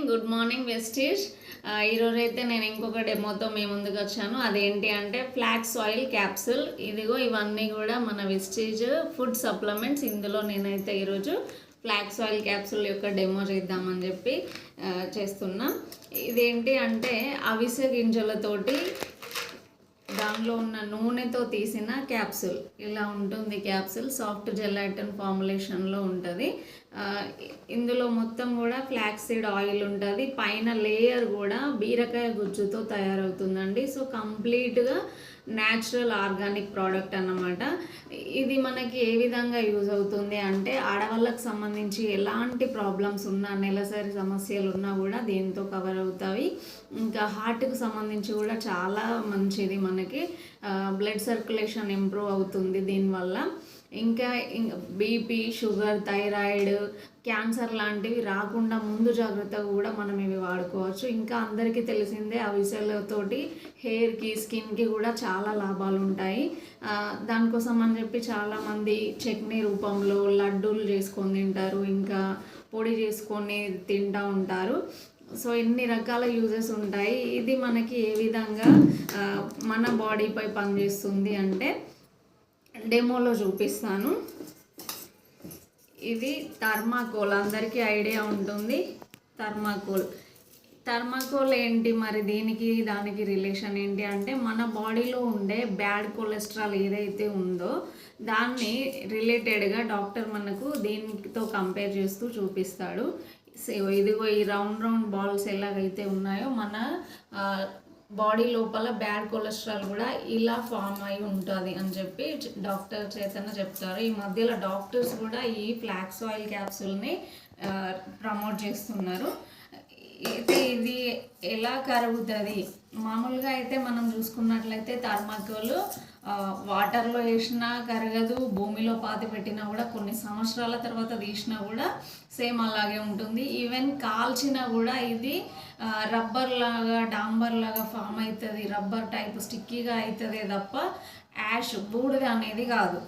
Good morning Vestige. ఈరోజైతే నేను ఇంకొక డెమోతో మీ ముందుకు వచ్చాను. అదేంటి అంటే ఫ్లాక్స్ ఆయిల్ క్యాప్సూల్. ఇదిగో ఇవన్నీ కూడా మన వెస్టీజ్ ఫుడ్ సప్లిమెంట్స్. ఇందులో నేనైతే ఈరోజు ఫ్లాక్స్ ఆయిల్ క్యాప్సూల్ యొక్క డెమో చేద్దామని చెప్పి చేస్తున్నా. ఇదేంటి అంటే అవిసె గింజలతోటి దానిలో ఉన్న నూనెతో తీసిన క్యాప్సూల్. ఇలా ఉంటుంది క్యాప్సూల్. సాఫ్ట్ జెలాటిన్ ఫార్ములేషన్లో ఉంటుంది. ఇందులో మొత్తం కూడా ఫ్లాక్స్ సీడ్ ఆయిల్ ఉంటుంది. పైన లేయర్ కూడా బీరకాయ గుజ్జుతో తయారవుతుందండి. సో కంప్లీట్గా న్యాచురల్ ఆర్గానిక్ ప్రోడక్ట్ అన్నమాట. ఇది మనకి ఏ విధంగా యూజ్ అవుతుంది అంటే ఆడవాళ్ళకు సంబంధించి ఎలాంటి ప్రాబ్లమ్స్ ఉన్నా, నెలసరి సమస్యలు ఉన్నా కూడా దీంతో కవర్ అవుతాయి. ఇంకా హార్ట్కి సంబంధించి కూడా చాలా మంచిది. మనకి బ్లడ్ సర్క్యులేషన్ ఇంప్రూవ్ అవుతుంది దీనివల్ల. ఇంకా బీపీ, షుగర్, థైరాయిడ్, క్యాన్సర్ లాంటివి రాకుండా ముందు జాగ్రత్తగా కూడా మనం ఇవి వాడుకోవచ్చు. ఇంకా అందరికీ తెలిసిందే అవిసెలతోటి హెయిర్కి, స్కిన్కి కూడా చాలా లాభాలు ఉంటాయి. దానికోసం అని చెప్పి చాలామంది చట్నీ రూపంలో లడ్డూలు చేసుకొని తింటారు, ఇంకా పొడి చేసుకొని తింటూ ఉంటారు. సో ఇన్ని రకాల యూజెస్ ఉంటాయి. ఇది మనకి ఏ విధంగా మన బాడీపై పనిచేస్తుంది అంటే డెమోలో చూపిస్తాను. ఇది థర్మాకోల్, అందరికీ ఐడియా ఉంటుంది. థర్మాకోల్ ఏంటి మరి, దానికి రిలేషన్ ఏంటి అంటే మన బాడీలో ఉండే బ్యాడ్ కొలెస్ట్రాల్ ఏదైతే ఉందో దాన్ని రిలేటెడ్గా డాక్టర్ మనకు దీనితో కంపేర్ చేస్తూ చూపిస్తాడు. ఇదిగో ఈ రౌండ్ బాల్స్ ఎలాగైతే ఉన్నాయో మన బాడీ లోపల బ్యాడ్ కొలెస్ట్రాల్ కూడా ఇలా ఫామ్ అయి ఉంటుంది అని చెప్పి డాక్టర్ చైతన్య చెప్తారు. ఈ మధ్యలో డాక్టర్స్ కూడా ఈ ఫ్లాక్స్ ఆయిల్ క్యాప్సూల్ని ప్రమోట్ చేస్తున్నారు. అయితే ఇది ఎలా కరుగుతుంది, మామూలుగా అయితే మనం చూసుకున్నట్లయితే థర్మాకోల్ వాటర్లో వేసినా కరగదు, భూమిలో పాతి పెట్టినా కూడా కొన్ని సంవత్సరాల తర్వాత తీసినా కూడా సేమ్ అలాగే ఉంటుంది. ఈవెన్ కాల్చినా కూడా ఇది రబ్బర్ లాగా, డాంబర్ లాగా ఫామ్ అవుతుంది, రబ్బర్ టైప్ స్టిక్కీగా అవుతుంది తప్ప యాష్, బూడిద అనేది కాదు.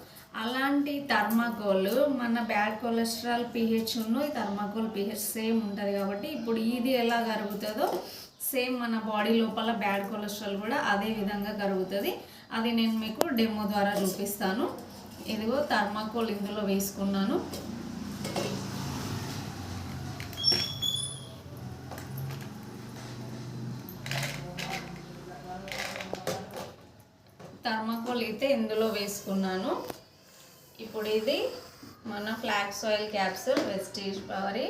అలాంటి థర్మాకోల్ మన బ్యాడ్ కొలెస్ట్రాల్ pH ఈ థర్మాకోల్ pH సేమ్ ఉంటుంది కాబట్టి ఇప్పుడు ఇది ఎలా కరుగుతుందో సేమ్ మన బాడీ లోపల బ్యాడ్ కొలెస్ట్రాల్ కూడా అదే విధంగా కరుగుతుంది. అది నేను మీకు డెమో ద్వారా చూపిస్తాను. ఇదిగో థర్మాకోల్ ఇందులో వేసుకున్నాను. థర్మాకోల్ అయితే ఇందులో వేసుకున్నాను. ఇప్పుడు ఇది మన ఫ్లాక్స్ ఆయిల్ క్యాప్సూల్ వెస్టీజ్ పవరీ.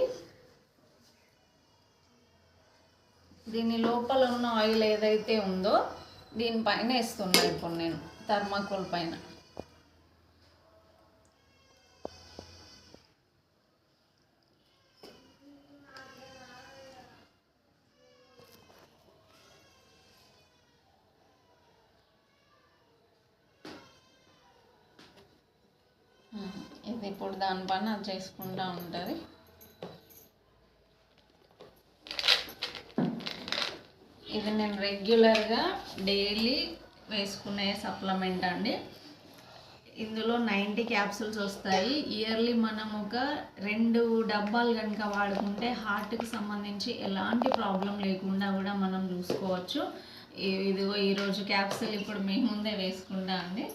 దీని లోపల ఉన్న ఆయిల్ ఏదైతే ఉందో దీనిపైన వేస్తున్నాను ఇప్పుడు నేను థర్మాకోల్ పైన. ఇది ఇప్పుడు దానిపైన చేసుకుంటూ ఉంటుంది. ఇది నేను రెగ్యులర్గా డైలీ వేసుకునే సప్లిమెంట్ అండి. ఇందులో 90 క్యాప్సూల్స్ వస్తాయి. ఇయర్లీ మనం ఒక 2 డబ్బాలు కనుక వాడుకుంటే హార్ట్కి సంబంధించి ఎలాంటి ప్రాబ్లం లేకుండా కూడా మనం చూసుకోవచ్చు. ఇదిగో ఈరోజు క్యాప్సూల్ ఇప్పుడు మీ ముందే వేసుకుంటా అండి.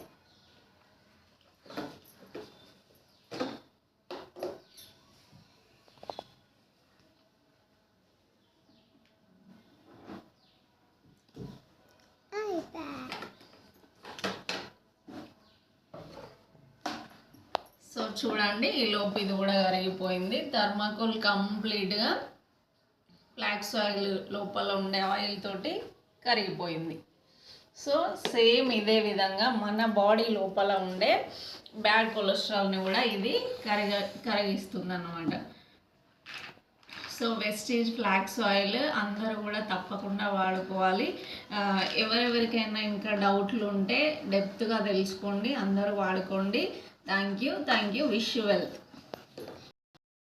సో చూడండి, ఈ లోపు ఇది కూడా కరిగిపోయింది. థర్మాకోల్ కంప్లీట్గా ఫ్లాక్స్ ఆయిల్ లోపల ఉండే ఆయిల్ తోటి కరిగిపోయింది. సో సేమ్ ఇదే విధంగా మన బాడీ లోపల ఉండే బ్యాడ్ కొలెస్ట్రాల్ని కూడా ఇది కరిగిస్తుంది అన్నమాట. సో వెస్టీజ్ ఫ్లాక్స్ ఆయిల్ అందరూ కూడా తప్పకుండా వాడుకోవాలి. ఎవరెవరికైనా ఇంకా డౌట్లు ఉంటే డెప్త్గా తెలుసుకోండి, అందరూ వాడుకోండి. Thank you. Wish you wealth.